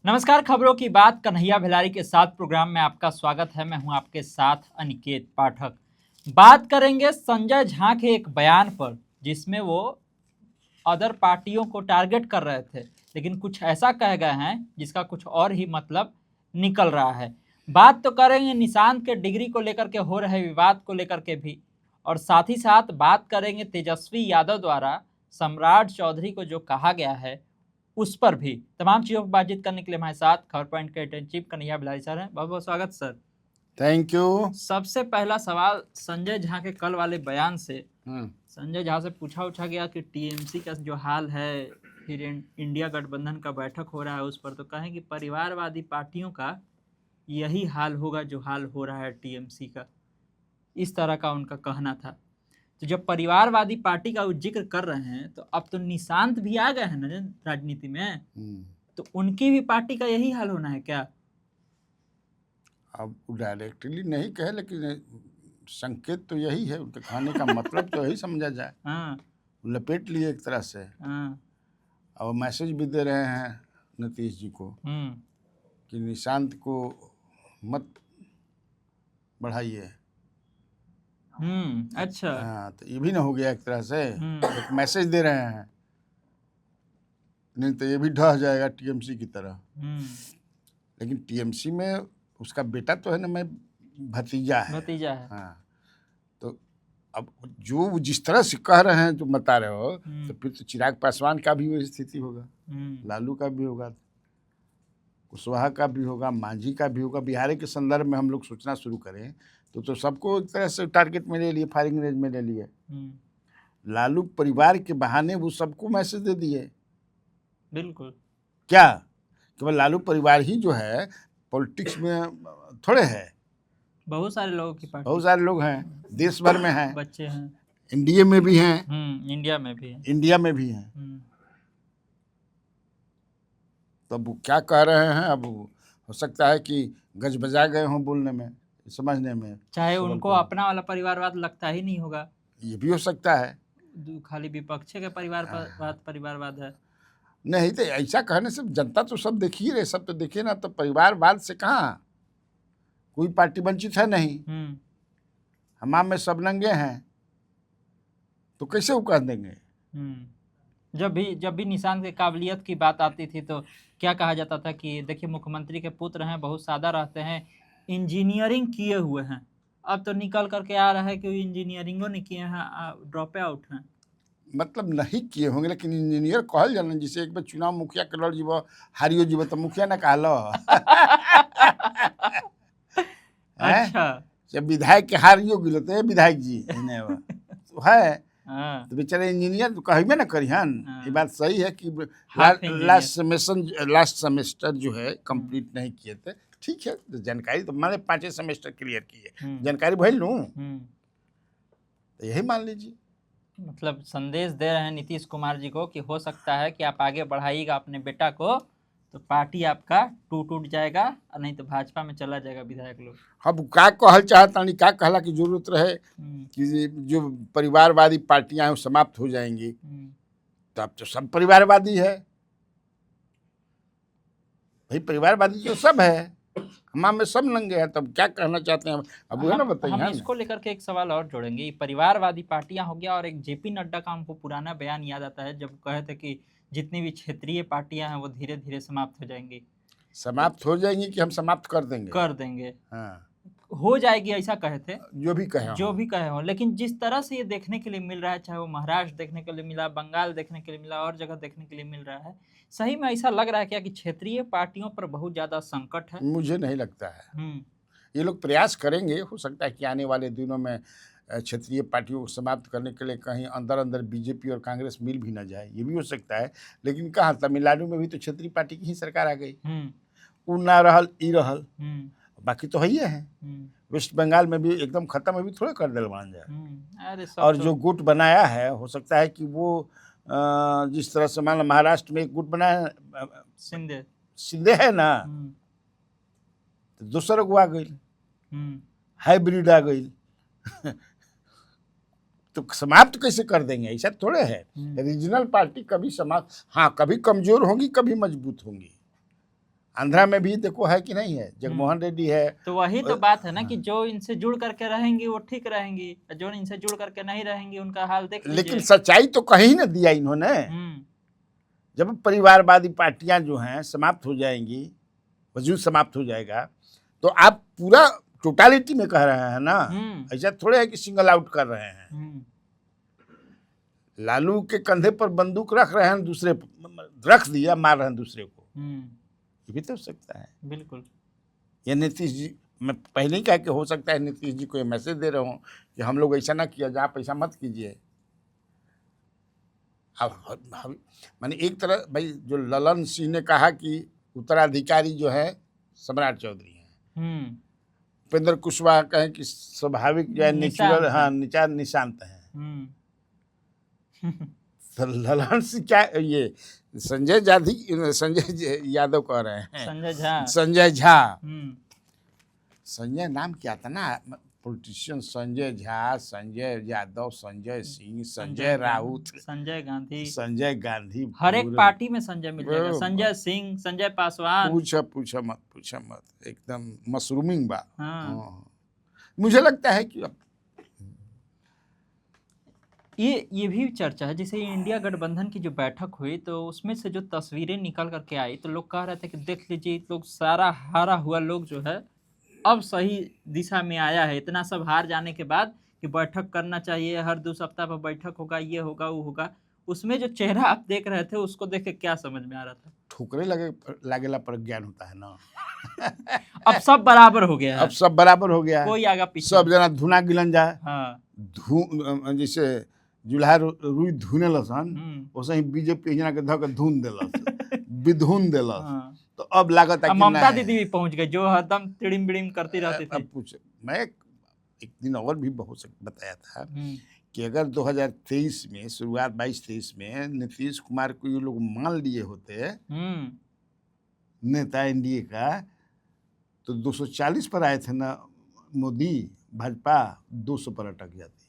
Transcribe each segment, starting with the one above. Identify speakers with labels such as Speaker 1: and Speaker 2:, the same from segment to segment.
Speaker 1: नमस्कार, खबरों की बात कन्हैया भिलारी के साथ प्रोग्राम में आपका स्वागत है। मैं हूं आपके साथ अनिकेत पाठक। बात करेंगे संजय झा के एक बयान पर, जिसमें वो अदर पार्टियों को टारगेट कर रहे थे, लेकिन कुछ ऐसा कह गए हैं जिसका कुछ और ही मतलब निकल रहा है। बात तो करेंगे निशांत के डिग्री को लेकर के हो रहे विवाद को लेकर के भी, और साथ ही साथ बात करेंगे तेजस्वी यादव द्वारा सम्राट चौधरी को जो कहा गया है उस पर भी। तमाम चीज़ों पर बातचीत करने के लिए हमारे साथ खबर पॉइंट के editor in chief Kanhaiya Bhilari sir हैं। बहुत बहुत स्वागत सर।
Speaker 2: Thank you.
Speaker 1: सबसे पहला सवाल संजय झा के कल वाले बयान से। संजय झा से पूछा गया कि टीएमसी का जो हाल है, फिर इंडिया गठबंधन का बैठक हो रहा है उस पर, तो कहें कि परिवारवादी पार्टियों का यही हाल होगा जो हाल हो रहा है टीएमसी का। इस तरह का उनका कहना था। तो जब परिवारवादी पार्टी का वो जिक्र कर रहे हैं, तो अब तो निशांत भी आ गए हैं ना राजनीति में, तो उनकी भी पार्टी का यही हाल होना है क्या?
Speaker 2: अब डायरेक्टली नहीं कहे, लेकिन संकेत तो यही है, उनके खाने का मतलब तो यही समझा जाए।
Speaker 1: हाँ,
Speaker 2: लपेट लिए एक तरह से।
Speaker 1: हाँ,
Speaker 2: और मैसेज भी दे रहे हैं नीतीश जी को कि निशांत को मत बढ़ाइए।
Speaker 1: अच्छा।
Speaker 2: हाँ, तो ये भी ना हो गया एक तरह से, एक मैसेज दे रहे हैं, नहीं तो ये भी ढह जाएगा टीएमसी की तरह। लेकिन टीएमसी में उसका बेटा तो है ना, मैं भतीजा है। हाँ, तो अब जो जिस तरह से कह रहे हैं, जो बता रहे हो, तो फिर तो चिराग पासवान का भी वही स्थिति होगा, लालू का भी होगा, कुशवाहा का भी होगा, मांझी का भी होगा। बिहार के संदर्भ में हम लोग सोचना शुरू करें तो सबको एक तरह से टारगेट में ले लिए, फायरिंग रेंज में ले लिए। लालू परिवार के बहाने वो सबको मैसेज दे दिए।
Speaker 1: बिल्कुल।
Speaker 2: क्या केवल लालू परिवार ही जो है पॉलिटिक्स में थोड़े है,
Speaker 1: बहुत सारे लोगों की पार्टी,
Speaker 2: बहुत सारे लोग हैं, देश भर में हैं,
Speaker 1: बच्चे हैं,
Speaker 2: इंडिया में भी हैं,
Speaker 1: इंडिया में भी हैं,
Speaker 2: इंडिया में भी हैं। तो अब वो क्या कह रहे हैं, अब हो सकता है कि गज बजा गए हों बोलने में, समझने में।
Speaker 1: चाहे उनको अपना वाला परिवारवाद लगता ही नहीं होगा,
Speaker 2: ये भी हो सकता है,
Speaker 1: खाली विपक्ष के परिवारवाद है।
Speaker 2: नहीं तो ऐसा कहने से जनता तो सब देख ही रहे, सब तो देखे ना, तो परिवारवाद से कहाँ कोई पार्टी वंचित है नहीं। हमाम में सब नंगे हैं, तो कैसे वो कह देंगे?
Speaker 1: जब भी निशांत के काबिलियत की बात आती थी तो क्या कहा जाता था कि देखिए मुख्यमंत्री के पुत्र हैं, बहुत सादा रहते हैं, इंजीनियरिंग किए हुए हैं। अब तो निकल करके आ रहा है कि इंजीनियरिंगो नहीं किए हैं, ड्रॉप आउट हैं।
Speaker 2: मतलब नहीं किए होंगे, लेकिन इंजीनियर कहल जाना। जिसे एक बार चुनाव मुखिया के लड़ जीव, हारियो जीव, तो मुखिया ना कहल।
Speaker 1: अच्छा,
Speaker 2: जब विधायक के हारियो गिलो तो विधायक जी तो है, तो बेचारे इंजीनियर तो कहबे ना करिहन। ये बात सही है कि लास्ट सेमेस्टर जो है कंप्लीट नहीं किए थे, ठीक है, तो जानकारी तो मैंने 5 सेमेस्टर क्लियर किए, जानकारी भइल लूँ, तो यही मान लीजिए।
Speaker 1: मतलब संदेश दे रहे हैं नीतीश कुमार जी को कि हो सकता है कि आप आगे बढ़ाइएगा अपने बेटा को, तो पार्टी आपका टूट जाएगा, और नहीं तो भाजपा में चला जाएगा विधायक लोग।
Speaker 2: अब क्या कहल चाहता, क्या कहला की जरूरत रहे कि जो परिवारवादी पार्टियां हैं वो समाप्त हो जाएंगी, तो अब तो सब परिवारवादी है भाई, परिवारवादी तो सब है, हमाम में सब नंगे हैं। तब क्या कहना चाहते हैं अब वो ना बताइए।
Speaker 1: हम इसको लेकर के एक सवाल और जोड़ेंगे। परिवारवादी पार्टियां हो गया, और एक जेपी नड्डा का हमको पुराना बयान याद आता है, जब कहे थे कि जितनी भी क्षेत्रीय पार्टियां हैं वो धीरे धीरे समाप्त हो जाएंगी।
Speaker 2: समाप्त हो जाएंगी कि हम समाप्त कर देंगे?
Speaker 1: हाँ, हो जाएगी ऐसा कहे थे,
Speaker 2: जो भी कहे हो।
Speaker 1: लेकिन जिस तरह से ये देखने के लिए मिल रहा है, चाहे वो महाराष्ट्र देखने के लिए मिला, बंगाल देखने के लिए मिला, और जगह देखने के लिए मिल रहा है, सही में ऐसा लग रहा है क्या कि क्षेत्रीय पार्टियों पर बहुत ज्यादा संकट है?
Speaker 2: मुझे नहीं लगता है। ये लोग प्रयास करेंगे, हो सकता है कि आने वाले दिनों में क्षेत्रीय पार्टियों को समाप्त करने के लिए कहीं अंदर बीजेपी और कांग्रेस मिल भी ना जाए, ये भी हो सकता है। लेकिन कहाँ, तमिलनाडु में भी तो क्षेत्रीय पार्टी की ही सरकार आ गई, उ ना रहल ई रहल, बाकी तो है। वेस्ट बंगाल में भी एकदम खत्म अभी थोड़े कर दिल मान जाए। और जो गुट बनाया है, हो सकता है कि वो जिस तरह से मान लो महाराष्ट्र में एक गुट बनाया, सिंधे है ना, तो दूसर को आ गई, हाइब्रिड आ गई। तो समाप्त कैसे कर देंगे? ऐसा थोड़े है। रीजनल पार्टी कभी समाप्त, हाँ, कभी कमजोर होंगी, कभी मजबूत होंगी। आंध्रा में भी देखो है कि नहीं है, जगमोहन रेड्डी है।
Speaker 1: तो वही तो बात है ना कि जो इनसे जुड़ करके रहेंगी वो ठीक रहेंगी, जो इनसे जुड़ करके नहीं रहेंगी उनका हाल देख लीजिए।
Speaker 2: लेकिन सच्चाई तो कहीं न दिया इन्होंने। जब परिवारवादी पार्टियां जो हैं समाप्त हो जाएंगी, वजूद समाप्त हो जाएगा, तो आप पूरा टोटालिटी में कह रहे हैं ना, ऐसा थोड़े है कि सिंगल आउट कर रहे हैं। लालू के कंधे पर बंदूक रख रहे हैं, दूसरे रख दिया, मार रहे हैं दूसरे को, ये भी तो हो सकता है।
Speaker 1: बिल्कुल।
Speaker 2: ये नीतीश जी, मैं पहले ही कहा कि हो सकता है नीतीश जी को ये मैसेज दे रहा हूँ कि हम लोग ऐसा ना किया जाए, आप ऐसा मत कीजिए। अब मैंने एक तरह भाई, जो ललन सिंह ने कहा कि उत्तराधिकारी जो है सम्राट चौधरी हैं, उपेंद्र कुशवाहा कहें कि स्वाभाविक जो है नेचुरल, हाँ निशांत है। तो ललन सिंह क्या, ये संजय यादव कह रहे हैं, संजय झा संजय नाम क्या था ना, पॉलिटिशियन संजय झा, संजय यादव, संजय सिंह, संजय राउत, संजय गांधी,
Speaker 1: हर एक पार्टी में संजय मिल जाएगा, संजय सिंह, संजय पासवान,
Speaker 2: पूछा मत, एकदम मशरूमिंग बा। मुझे लगता है कि अब
Speaker 1: ये भी चर्चा है, जैसे इंडिया गठबंधन की जो बैठक हुई तो उसमें से जो तस्वीरें निकल करके आई तो लोग कह रहे थे कि देख लीजिए, लोग सारा हारा हुआ लोग जो है अब सही दिशा में आया है, इतना सब हार जाने के बाद कि बैठक करना चाहिए, हर 2 सप्ताह पर बैठक होगा, ये होगा वो होगा। उसमें जो चेहरा आप देख रहे थे उसको देख के क्या समझ में आ रहा था?
Speaker 2: ठोकरे लागेला पर ज्ञान होता है ना।
Speaker 1: अब सब बराबर हो गया है,
Speaker 2: अब सब बराबर हो गया,
Speaker 1: कोई आगा पीछे,
Speaker 2: सब जना धुना गिलन जाए।
Speaker 1: हाँ,
Speaker 2: जैसे जुल्हा रुई धुने लसन, वैसे ही बीजेपी जना के धक धुन देलस, विधुन देलस। तो अब लागत है कि
Speaker 1: ममता दीदी भी पहुंच गई जो हरदम तिड़िम बिड़िम करती रहती थी।
Speaker 2: अब पूछ, मैं एक दिन और भी बहुत बताया था कि अगर 2023 में शुरुआत 22-23 में नीतीश कुमार को ये लोग मान लिए होते नेता एनडीए का, तो 240 पर आए थे ना मोदी, भाजपा 200 पर अटक जाती।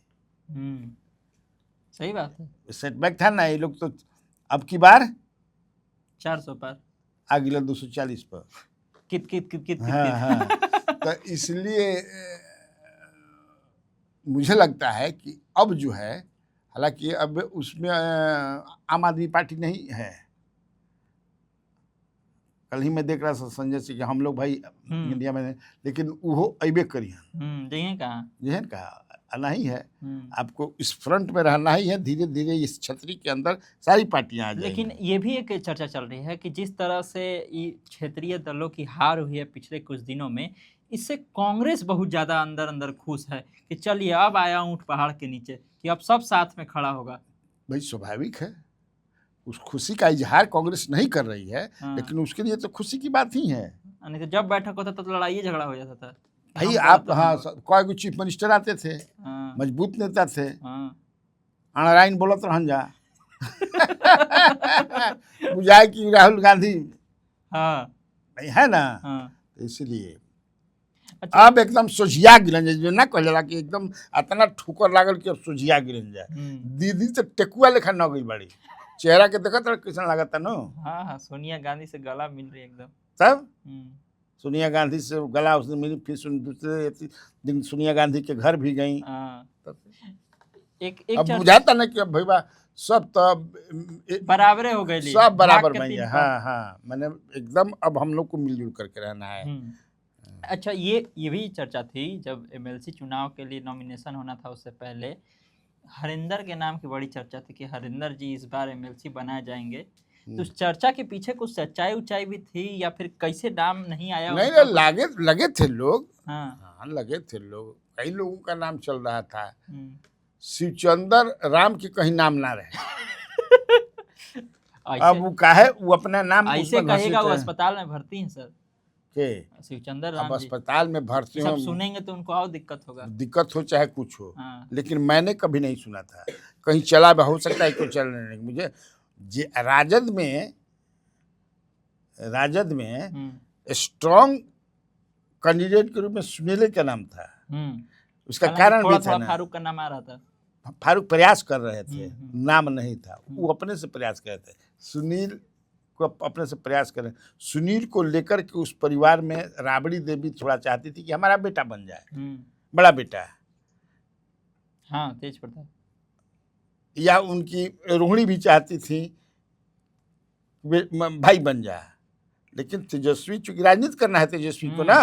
Speaker 1: सही बात है,
Speaker 2: सेटबैक था ना, ये लोग तो अब की बार
Speaker 1: 400 पर
Speaker 2: आ गिला 240 पर
Speaker 1: कित।
Speaker 2: हाँ। तो इसलिए मुझे लगता है कि अब जो है, हालांकि अब उसमें आम आदमी पार्टी नहीं है। कल ही मैं देख रहा था संजय सिंह कि हम लोग भाई इंडिया में, लेकिन वो अबे करिए कहा नहीं है, आपको इस फ्रंट में रहना ही है, धीरे धीरे इस छतरी के अंदर सारी पार्टियां आ जाएंगी।
Speaker 1: लेकिन ये भी एक चर्चा चल रही है कि जिस तरह से ये क्षेत्रीय दलों की हार हुई है पिछले कुछ दिनों में, इससे कांग्रेस बहुत ज़्यादा अंदर अंदर खुश है कि चलिए अब आया ऊंट पहाड़ के नीचे, कि अब सब साथ में खड़ा होगा।
Speaker 2: भाई स्वाभाविक है, उस खुशी का इजहार कांग्रेस नहीं कर रही है, लेकिन उसके लिए तो खुशी की बात ही है।
Speaker 1: नहीं तो जब बैठक होता तो लड़ाई झगड़ा हो जाता था
Speaker 2: भाई। आप हाँ, कोई चीफ मिनिस्टर आते थे, मजबूत नेता थे, अनारायण बोलत रहन जा बुझाए कि राहुल गांधी नहीं है ना, इसलिए अब एकदम सोझिया गिरन जाए, जो ना कहला कि एकदम इतना ठुकर लागल कि अब सोझिया गिरन जाए। दीदी तो टेकुआ लेखा न गई बड़ी, चेहरा के देखत रह कैसा लागता नो।
Speaker 1: हाँ, सोनिया गांधी से गला मिल रही एकदम।
Speaker 2: तब सोनिया गांधी से गला उसने मिली, फिर दूसरे दिन सोनिया गांधी के घर भी गई। अब बुझाता ना कि अब भैया सब तो
Speaker 1: बराबर हो गए,
Speaker 2: सब बराबर बन गया। हाँ, मैंने एकदम अब हम लोग को मिलजुल करके रहना है।
Speaker 1: अच्छा, ये भी चर्चा थी जब एमएलसी चुनाव के लिए नॉमिनेशन होना था, उससे पहले हरिंदर के नाम की बड़ी चर्चा थी कि हरिंदर जी इस बार एमएलसी बनाए जाएंगे। तो उस चर्चा के पीछे कुछ सच्चाई भी थी या फिर कैसे नाम नहीं आया?
Speaker 2: नहीं, लगे थे लोग। हाँ, लगे थे लोग, कई लोगों का नाम चल रहा था। शिवचंद्र राम की कहीं नाम ना रहे। अब वो काहे वो अपना नाम
Speaker 1: ऐसे कहेगा, वो अस्पताल में भर्ती हैं सर
Speaker 2: के
Speaker 1: शिवचंद्र राम।
Speaker 2: अब अस्पताल में भर्ती हो,
Speaker 1: सुनेंगे तो उनको और दिक्कत होगा,
Speaker 2: दिक्कत हो चाहे कुछ हो। लेकिन मैंने कभी नहीं सुना था कहीं चला, हो सकता है क्यों चलने नहीं। मुझे राजद में स्ट्रॉन्ग कैंडिडेट के रूप में सुनील का नाम था। उसका कारण भी था ना,
Speaker 1: फारूक का नाम आ रहा था।
Speaker 2: फारूक प्रयास कर रहे थे, नाम नहीं था, वो अपने से प्रयास कर रहे थे। सुनील को अपने से प्रयास करें। सुनील को लेकर के उस परिवार में राबड़ी देवी थोड़ा चाहती थी कि हमारा बेटा बन जाए, बड़ा बेटा,
Speaker 1: हाँ तेज प्रताप,
Speaker 2: या उनकी रोहिणी भी चाहती थी भाई बन जाए। लेकिन तेजस्वी, चूंकि राजनीति करना है तेजस्वी को ना,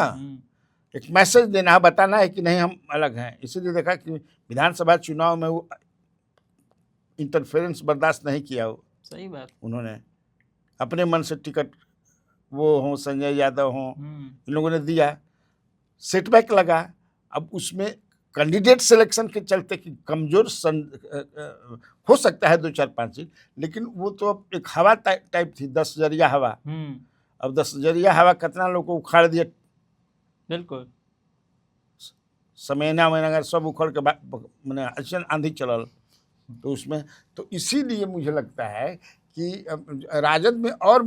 Speaker 2: एक मैसेज देना है, बताना है कि नहीं हम अलग हैं। इसीलिए देखा कि विधानसभा चुनाव में वो इंटरफेरेंस बर्दाश्त नहीं किया।
Speaker 1: सही बात,
Speaker 2: उन्होंने अपने मन से टिकट, वो हों संजय यादव हों, इन लोगों ने दिया, सेटबैक लगा। अब उसमें कैंडिडेट सिलेक्शन के चलते कि कमजोर हो सकता है 2-4-5 सीट, लेकिन वो तो अब एक हवा टाइप थी, 10 जरिया हवा। अब 10 जरिया हवा कितना लोग को उखाड़ दिया,
Speaker 1: बिल्कुल
Speaker 2: समेना अगर सब उखड़ के मैंने अचानक आंधी चलल, तो उसमें तो इसीलिए मुझे लगता है कि राजद में, और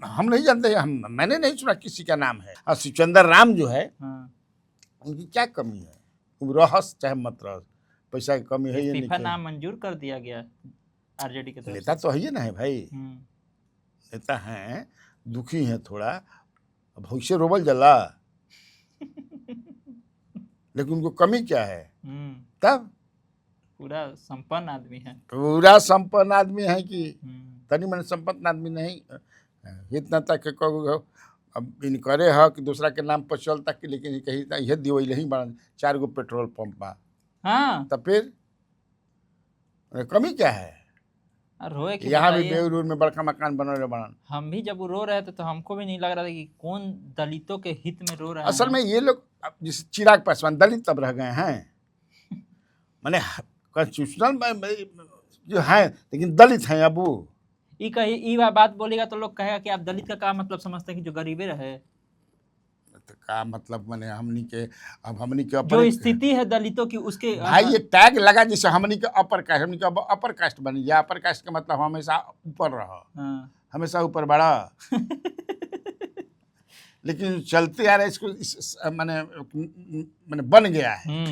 Speaker 2: हम नहीं जानते, मैंने नहीं सुना किसी का नाम है। और शिवचंद्र राम जो है, उनकी क्या कमी है? रहस चाहे मत रहस, पैसा की कमी है ये नहीं,
Speaker 1: नाम मंजूर कर दिया गया आरजेडी के तरफ।
Speaker 2: नेता तो है ना है भाई, नेता हैं, दुखी हैं थोड़ा, भविष्य रोबल जला लेकिन उनको कमी क्या है? तब
Speaker 1: पूरा संपन्न आदमी है,
Speaker 2: पूरा संपन्न आदमी है कि तनी मन संपन्न आदमी नहीं। इतना तक अब इन करे है कि दूसरा के नाम पर चलता कि, लेकिन कहीं ये दिवई नहीं बना 4 गो पेट्रोल पंप बा।
Speaker 1: हाँ,
Speaker 2: तब फिर कमी क्या है?
Speaker 1: रोए कि
Speaker 2: यहाँ भी बेउरूर में बड़का मकान बन रहे बनन।
Speaker 1: हम भी जब वो रो रहे थे तो हमको भी नहीं लग रहा था कि कौन दलितों के हित में रो रहा है।
Speaker 2: असल में ये लोग जिस चिराग पासवान दलित तब रह गए हैं माने कॉन्स्टिट्यूशनल जो है, लेकिन दलित हैं। अब वो
Speaker 1: ई बात बोलेगा तो लोग कहेगा कि आप दलित का क्या मतलब समझते हैं कि जो गरीबे रहे,
Speaker 2: तो का मतलब मैंने हमनी के
Speaker 1: जो स्थिति है दलितों की उसके
Speaker 2: भाई ये टैग लगा, जैसे हमनी के अपर कास्ट, हमनी के अपर कास्ट बन गया। अपर कास्ट का मतलब हमेशा ऊपर रहा, हमेशा ऊपर बढ़ा लेकिन चलते आ रहा है इसको मैंने बन गया है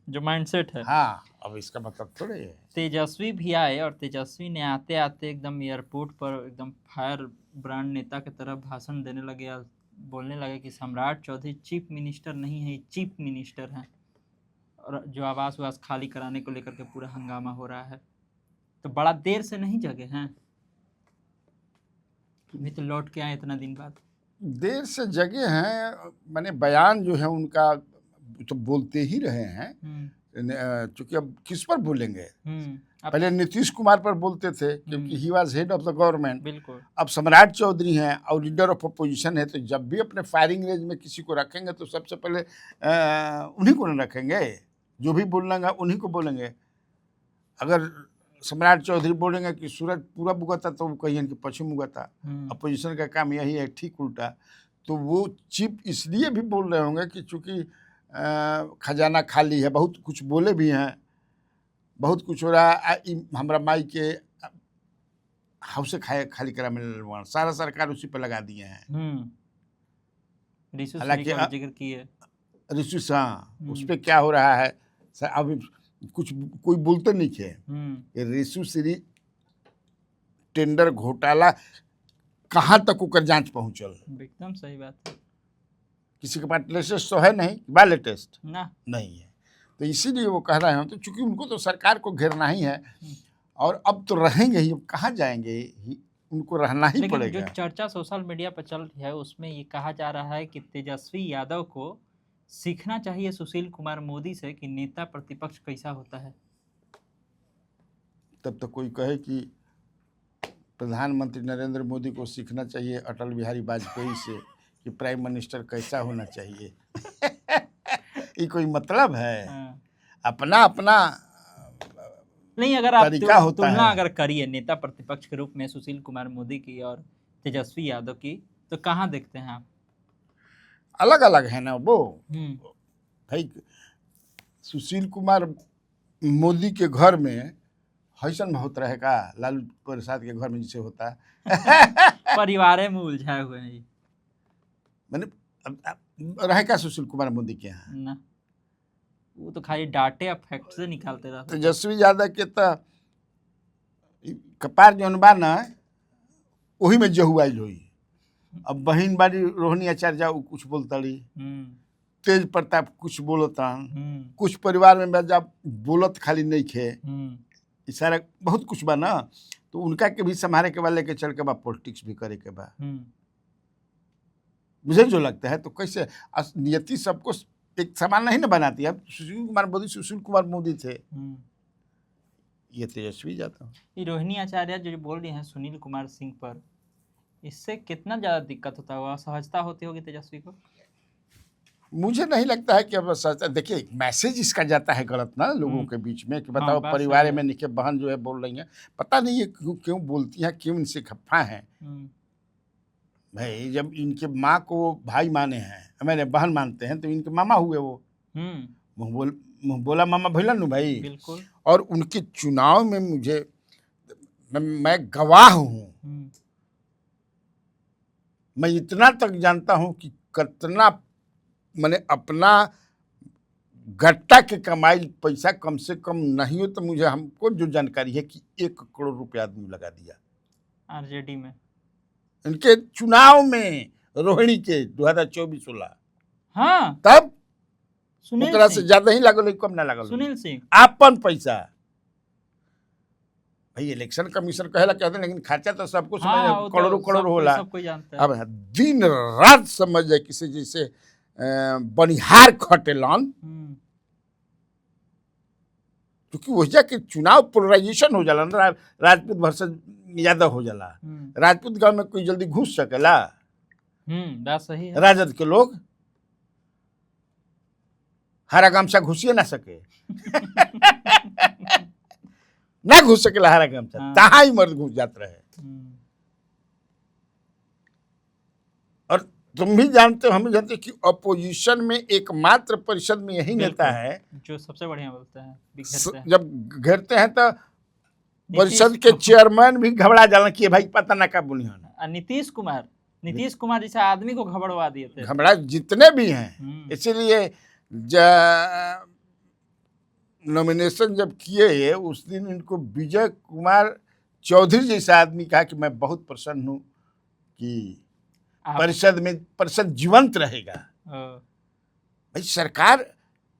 Speaker 1: जो माइंडसेट है।
Speaker 2: हाँ, अब इसका मतलब थोड़े है।
Speaker 1: तेजस्वी भी आए और तेजस्वी ने आते आते एकदम एयरपोर्ट पर एकदम फायर ब्रांड नेता की तरह भाषण देने लगे और बोलने लगे कि सम्राट चौधरी चीफ मिनिस्टर नहीं है, चीफ मिनिस्टर हैं, और जो आवास वास खाली कराने को लेकर के पूरा हंगामा हो रहा है। तो बड़ा देर से नहीं जगे हैं, अभी तो लौट के आए इतना दिन बाद।
Speaker 2: देर से जगे हैं, मैंने बयान जो है उनका तो बोलते ही रहे हैं, चूंकि अब किस पर बोलेंगे? पहले नीतीश कुमार पर बोलते थे क्योंकि he was head of the government.
Speaker 1: बिल्कुल।
Speaker 2: अब सम्राट चौधरी हैं और लीडर ऑफ अपोजिशन है, तो जब भी अपने फायरिंग रेंज में किसी को रखेंगे तो सबसे पहले उन्हीं को न रखेंगे, जो भी बोलेंगे उन्हीं को बोलेंगे। अगर सम्राट चौधरी बोलेंगे कि सूरज पूरब उगता तो वो कहिए कि पश्चिम उगता। अपोजिशन का काम यही है, ठीक उल्टा। तो वो चीफ इसलिए भी बोल रहे होंगे कि चूँकि खजाना खाली है, बहुत कुछ बोले भी हैं, बहुत कुछ हो रहा है, हमारा माई के हाउसे खाली करा मिल, सारा सरकार उसी पर लगा दिए हैं।
Speaker 1: हालांकि जिक्र किए
Speaker 2: ऋषि, हाँ, उस पर क्या हो रहा है अभी कुछ कोई बोलते नहीं थे। ये ऋषि श्री टेंडर घोटाला कहाँ तक उकर जांच पहुंचल?
Speaker 1: एकदम सही बात है।
Speaker 2: किसी के पास लेटेस्ट तो है नहीं, बा लेटेस्ट
Speaker 1: ना नहीं
Speaker 2: है, तो इसीलिए वो कह रहे हैं। तो चूंकि उनको तो सरकार को घेरना ही है और अब तो रहेंगे ही, कहाँ जाएंगे, उनको रहना ही पड़ेगा।
Speaker 1: जो चर्चा सोशल मीडिया पर चल रही है उसमें ये कहा जा रहा है कि तेजस्वी यादव को सीखना चाहिए सुशील कुमार मोदी से कि नेता प्रतिपक्ष कैसा होता है।
Speaker 2: तब तो कोई कहे कि प्रधानमंत्री नरेंद्र मोदी को सीखना चाहिए अटल बिहारी वाजपेयी से कि प्राइम मिनिस्टर कैसा होना चाहिए ये कोई मतलब है? अपना अपना
Speaker 1: नहीं, अगर आप तुलना अगर करिए नेता प्रतिपक्ष के रूप में सुशील कुमार मोदी की और तेजस्वी यादव की, तो कहाँ देखते हैं आप?
Speaker 2: अलग अलग है ना वो भाई। सुशील कुमार मोदी के घर में हैसन बहुत रहेगा, लालू प्रसाद के घर में जैसे होता है
Speaker 1: परिवार में उलझाए हुए हैं।
Speaker 2: मैंने रहेगा सुशील कुमार मोदी के यहाँ
Speaker 1: ना, वो तो खाली डाटे और फैक्ट से निकालते रहते।
Speaker 2: तेजस्वी यादव के तो कपार जौन बा ना वही में जहुआई हुई। अब बहन बारी रोहिणी आचार्य उ कुछ बोलतड़ी, तेज प्रताप कुछ बोलता, कुछ परिवार में बजा बोलत खाली नहीं खे, इशारा बहुत कुछ बा ना, तो उनका के भी संभाले के बा, लेके चल के बा पॉलिटिक्स भी करे के बा। मुझे जो लगता है तो कैसे नियति सबको एक समान नहीं ना बनाती है। अब सुशील कुमार मोदी थे, ये तेजस्वी जाता।
Speaker 1: ये रोहिणी आचार्य जो बोल रही हैं सुनील कुमार सिंह पर, इससे कितना ज्यादा दिक्कत होता होगा, असहजता होती होगी तेजस्वी को?
Speaker 2: मुझे नहीं लगता है कि अब सहजता, देखिए मैसेज इसका जाता है गलत ना लोगों के बीच में कि बताओ परिवार में निके बहन जो है बोल रही हैं, पता नहीं है क्यों बोलती हैं, क्यों इनसे खफा है। भाई जब इनके माँ को भाई माने हैं, मैंने बहन मानते हैं, तो इनके मामा हुए वो, मुँह बोला मामा भैलन नु भाई।
Speaker 1: बिल्कुल।
Speaker 2: और उनके चुनाव में मुझे मैं गवाह हूँ, मैं इतना तक जानता हूँ कि कितना मैंने अपना गट्टा के कमाई पैसा कम से कम नहीं हो तो मुझे हमको जो जानकारी है कि 1 करोड़ रुपया आदमी लगा दिया
Speaker 1: आरजेडी में, इनके
Speaker 2: चुनाव में, रोहिणी के 2024-16।
Speaker 1: हाँ
Speaker 2: तब
Speaker 1: सुनील
Speaker 2: से ज्यादा ही लागल, कम ना लागल।
Speaker 1: सुनील सिंह
Speaker 2: आपन पैसा, भाई इलेक्शन कमीशन कहेला कहते, लेकिन खर्चा तो सबको समझ, करोड़ों करोड़ होला,
Speaker 1: सबको जानता है।
Speaker 2: अब दिन रात समझ जाए किसी जैसे बनिहार खटेलन, क्योंकि वजह के चुनाव पोलराइजेशन हो जाला ना, राजपूत वर्सेस यादव हो जाला। राजपूत गांव में कोई जल्दी घुस सकेला?
Speaker 1: बात सही है।
Speaker 2: राजद के लोग हरा गामछा घुसिए ना सके ना घुस सकेला हरा गामछा, तहा ही मर्द घुस जाते रहे। और तुम भी जानते हो, हम भी जानते हो कि अपोजिशन में एकमात्र परिषद में यही नेता है
Speaker 1: जो सबसे बढ़िया बोलते हैं।
Speaker 2: जब घेरते हैं तो परिषद के चेयरमैन भी घबरा जाला कि भाई पता ना का बुनियान।
Speaker 1: नीतीश कुमार जैसे आदमी को घबरवा दिए थे,
Speaker 2: घबरा जितने भी हैं। इसीलिए नॉमिनेशन जब किए उस दिन इनको विजय कुमार चौधरी जैसा आदमी कहा कि मैं बहुत प्रसन्न हूँ कि परिषद जीवंत रहेगा। भाई सरकार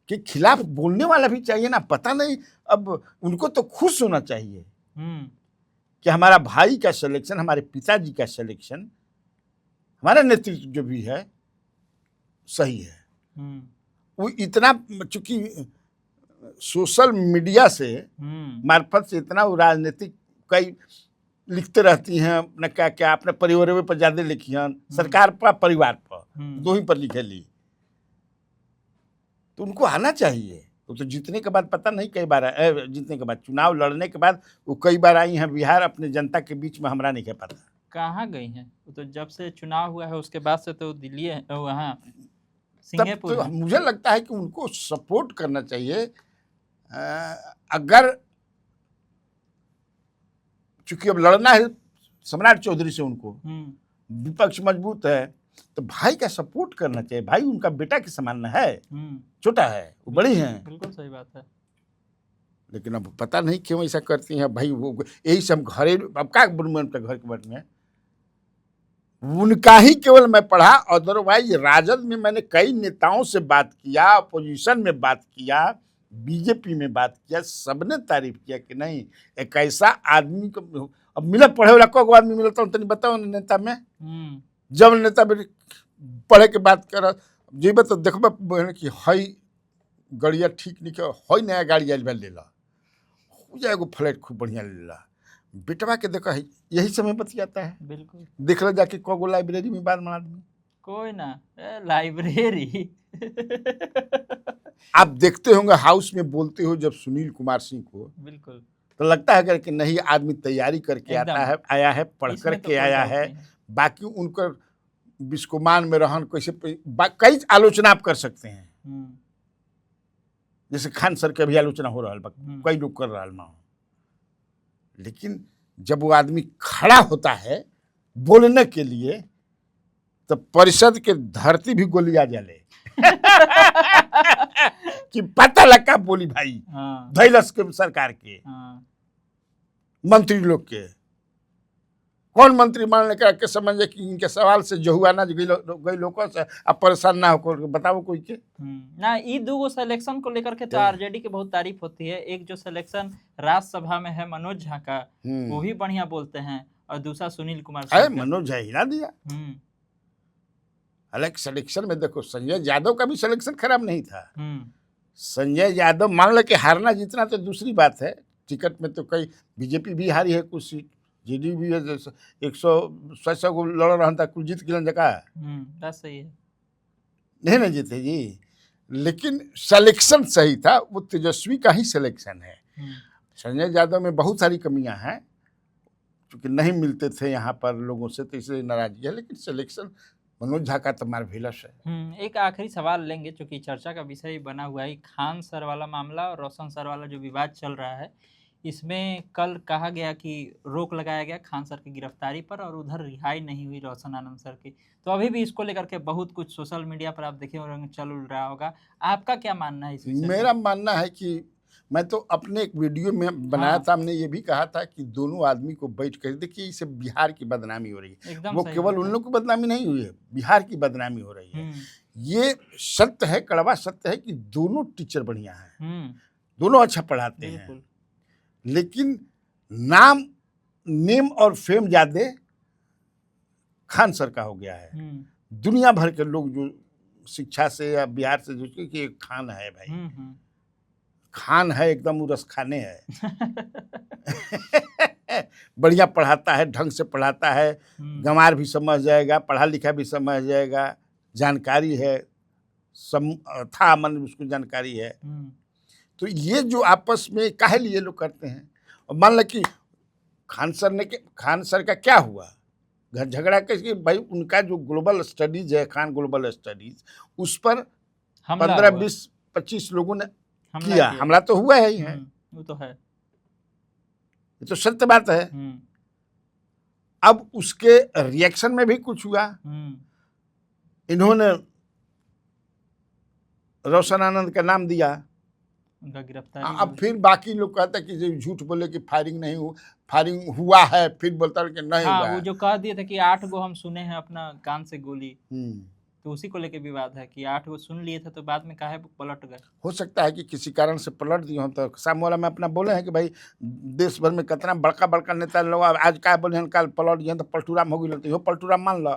Speaker 2: के खिलाफ बोलने वाला भी चाहिए ना, पता नहीं, अब उनको तो खुश होना चाहिए कि हमारा भाई का सिलेक्शन, हमारे पिताजी का सिलेक्शन, हमारा नेतृत्व जो भी है सही है। वो इतना, चूंकि सोशल मीडिया से मार्फत से इतना वो राजनीतिक कई लिखते रहती हैं, अपना क्या क्या अपने परिवार पर ज्यादा लिखी हैं, सरकार पर परिवार पर दो ही पर लिखे ली, तो उनको आना चाहिए। तो जीतने के बाद पता नहीं कई बार जीतने के बाद, चुनाव लड़ने के बाद वो कई बार आई हैं बिहार अपने जनता के बीच में, हमरा नहीं कह पता कहाँ
Speaker 1: गई हैं। तो जब से चुनाव हुआ है उसके बाद से तो दिल्ली वहाँ सिंगापुर।
Speaker 2: तो मुझे लगता है कि उनको सपोर्ट करना चाहिए। अगर चूंकि अब लड़ना है सम्राट चौधरी से, उनको विपक्ष मजबूत है, तो भाई का सपोर्ट करना चाहिए। भाई उनका बेटा के समान है, छोटा है, वो बड़ी हैं।
Speaker 1: बिल्कुल सही बात है।
Speaker 2: लेकिन अब पता नहीं क्यों ऐसा करती हैं भाई। वो यही सब घरेलू, अब क्या घर के बारे में उनका ही केवल मैं पढ़ा, अदरवाइज राजद में मैंने कई नेताओं से बात किया, अपोजिशन में बात किया, बीजेपी में बात किया, सबने तारीफ किया कि नहीं एक ऐसा आदमी को। अब मिला पढ़े वाला को आदमी मिलता हूँ, तनी बताओ नेता में, जब नेता पढ़े के बात कर जी बता देखो कि हई गड़िया ठीक नहीं कर, हई नया गाड़ी आयल ले ला, हो जाएगा फ्लैट खूब बढ़िया ले ला, बेटवा के देखो यही समय बतियाता है।
Speaker 1: बिल्कुल
Speaker 2: देख लो जाके कोगो लाइब्रेरी में बात मार आदमी
Speaker 1: कोई ना लाइब्रेरी
Speaker 2: आप देखते होंगे हाउस में बोलते हो जब सुनील कुमार सिंह को,
Speaker 1: बिल्कुल तो
Speaker 2: लगता है कि नहीं आदमी तैयारी करके आता है, आया है, पढ़ करके आया है। बाकी उनका विश्वमान में रहन कैसे कई आलोचना आप कर सकते हैं, जैसे खान सर के भी आलोचना हो रहा है, कई लोग कर रहा ना, लेकिन जब वो आदमी खड़ा होता है बोलने के लिए तो परिषद के धरती भी गोलियां जले कि पता लगा बोली भाई धैलस के सरकार के मंत्री लोग के। कौन मंत्री मान लेकर के समझे कि इनके सवाल से जो हुआ ना गई लोगों से अब परेशान ना हो बताओ कोई के।
Speaker 1: ना ई दूगो सिलेक्शन को लेकर के तो आरजेडी की बहुत तारीफ होती है। एक जो सिलेक्शन राज्यसभा में है मनोज झा का, वो भी बढ़िया बोलते हैं, और दूसरा सुनील कुमार
Speaker 2: अरे मनोज झा हिला दिया। हालांकि सिलेक्शन में देखो संजय यादव का भी सिलेक्शन खराब नहीं था। संजय यादव मान लो कि हारना जीतना तो दूसरी बात है, टिकट में तो कई बीजेपी भी हारी है कुछ सीट, जेडीयू भी 100 को लड़ रहा था, कुल जीत गिलन जगह
Speaker 1: सही है
Speaker 2: नहीं ना जीते जी, लेकिन सिलेक्शन सही था, वो तेजस्वी का ही सिलेक्शन है। संजय यादव में बहुत सारी कमियां हैं, क्योंकि नहीं मिलते थे यहाँ पर लोगों से, तो इसलिए नाराजगी है, लेकिन सिलेक्शन मनोज झा का तो मार्वेलस है।
Speaker 1: एक आखिरी सवाल लेंगे, चूंकि चर्चा का विषय बना हुआ है खान सर वाला मामला और रोशन सर वाला जो विवाद चल रहा है, इसमें कल कहा गया कि रोक लगाया गया खान सर की गिरफ्तारी पर, और उधर रिहाई नहीं हुई रोशन आनंद सर की। तो अभी भी इसको लेकर के बहुत कुछ सोशल मीडिया पर आप देखे होंगे चल रहा होगा, आपका क्या मानना है इस विषय?
Speaker 2: मेरा मानना है कि मैं तो अपने एक वीडियो में बनाया था, हमने ये भी कहा था कि दोनों आदमी को बैठ कर देखिए, इससे बिहार की बदनामी हो रही है। वो केवल उन लोग की बदनामी नहीं हुई है, बिहार की बदनामी हो रही है। ये सत्य है, कड़वा सत्य है कि दोनों टीचर बढ़िया हैं, दोनों अच्छा पढ़ाते हैं, लेकिन नेम और फेम ज्यादा खान सर का हो गया है। दुनिया भर के लोग जो शिक्षा से या बिहार से जो कि खान है भाई, खान है एकदम उरस खाने है। बढ़िया पढ़ाता है, ढंग से पढ़ाता है, गंवार भी समझ जाएगा, पढ़ा लिखा भी समझ जाएगा, जानकारी है, था मन उसको जानकारी है। तो ये जो आपस में काहे लिए लोग करते हैं, और मान लो कि खान सर का क्या हुआ, घर झगड़ा कैसे भाई, उनका जो ग्लोबल स्टडीज है, खान ग्लोबल स्टडीज, उस पर 15-20-25 लोगों ने किया हमला, तो हुआ है ही है,
Speaker 1: वो तो है,
Speaker 2: ये तो सत्य बात है। अब उसके रिएक्शन में भी कुछ हुआ, इन्होंने रोशन आनंद का नाम दिया,
Speaker 1: उनका गिरफ्तारी।
Speaker 2: अब फिर बाकी लोग कहते हैं कि झूठ बोले कि फायरिंग हुआ है, फिर बोलता है कि नहीं हुआ है।
Speaker 1: वो जो कह दिए थे कि 8 गो हम सुने हैं अपना कान से गोली, तो उसी को लेके विवाद है कि 8 गो सुन लिए थे, तो बाद में काहे पलट गए।
Speaker 2: हो सकता है कि किसी कारण से पलट दिए हों। तो शाम वाला में अपना बोले हैं कि भाई देश भर में कितना बड़का बड़का नेता लोग आज क्या बोले हैं, कल पलट गए तो पलटूराम हो गई, तो पलटूराम मान लो।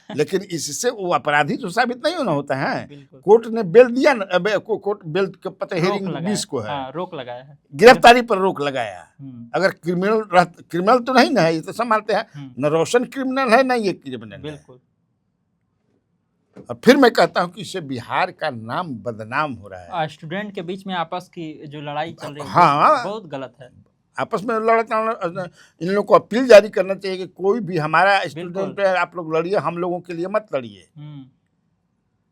Speaker 2: लेकिन इससे वो अपराधी तो साबित नहीं होना होता है। कोर्ट ने बेल दिया ना, कोर्ट बेल के पता हेयरिंग 20 को है,
Speaker 1: रोक लगाया है,
Speaker 2: गिरफ्तारी पर रोक लगाया। अगर क्रिमिनल तो नहीं ना है, ये तो सब मानते हैं, न रोशन क्रिमिनल है ना ये क्रिमिनल।
Speaker 1: बिल्कुल।
Speaker 2: और फिर मैं कहता हूँ कि इससे बिहार का नाम बदनाम हो रहा है।
Speaker 1: स्टूडेंट के बीच में आपस की जो लड़ाई चल रही है,
Speaker 2: हाँ,
Speaker 1: बहुत गलत है।
Speaker 2: आपस में लड़ता, इन लोगों को अपील जारी करना चाहिए कि कोई भी हमारा स्टूडेंट है, आप लोग लड़िए, हम लोगों के लिए मत लड़िए,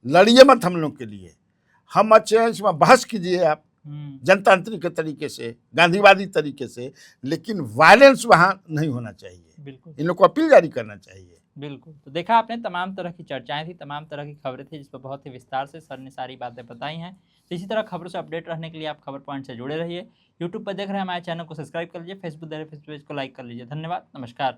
Speaker 2: लड़िए मत हम लोग के लिए, हम अच्छे हैं, इसमें बहस कीजिए आप जनतांत्रिक तरीके से, गांधीवादी तरीके से, लेकिन वायलेंस वहाँ नहीं होना चाहिए।
Speaker 1: बिल्कुल,
Speaker 2: इन लोग को अपील जारी करना चाहिए।
Speaker 1: बिल्कुल। तो देखा आपने, तमाम तरह की चर्चाएं थी, तमाम तरह की खबरें थी, जिस पर बहुत ही विस्तार से सर ने सारी बातें बताई हैं। तो इसी तरह खबरों से अपडेट रहने के लिए आप खबर पॉइंट से जुड़े रहिए। यूट्यूब पर देख रहे हैं हमारे चैनल को सब्सक्राइब कर लीजिए, फेसबुक पेज को लाइक कर लीजिए। धन्यवाद, नमस्कार।